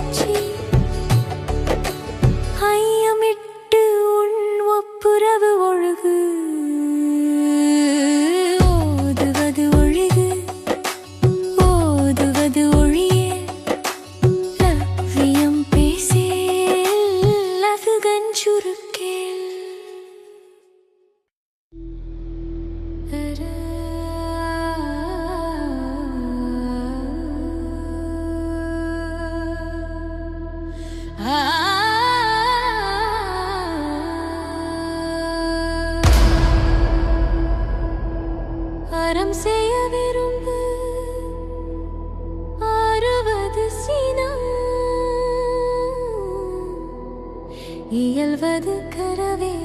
இகழ்ச்சி ஐயமிட்டு உன் ஒப்புரவு ஒழுகு ஓதுவது ஒழுகு ஓதுவது ஒழியே லவ்வியம் பேசேல் லகுகன் சுருக்கேல் அறம் செய்ய விரும்பு ஆறுவது சினம் இயல்வது கரவே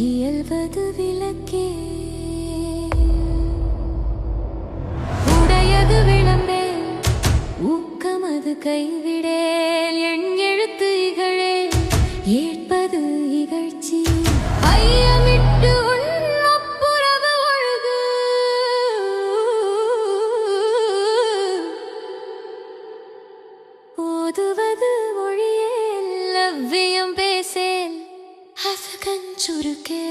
இயல்வது விளக்கே உடையது விளம்பே ஊக்கமது கைவிடேல் எண் எழுத்து இகழே ஏற்பது இகழ்ச்சி ஐயமிட்டு உன் ஒப்புரவு ஒழுகு ஓதுவது ஒழியேல் லவ்வியம் பேசேல் அசுகன் சுருக்கே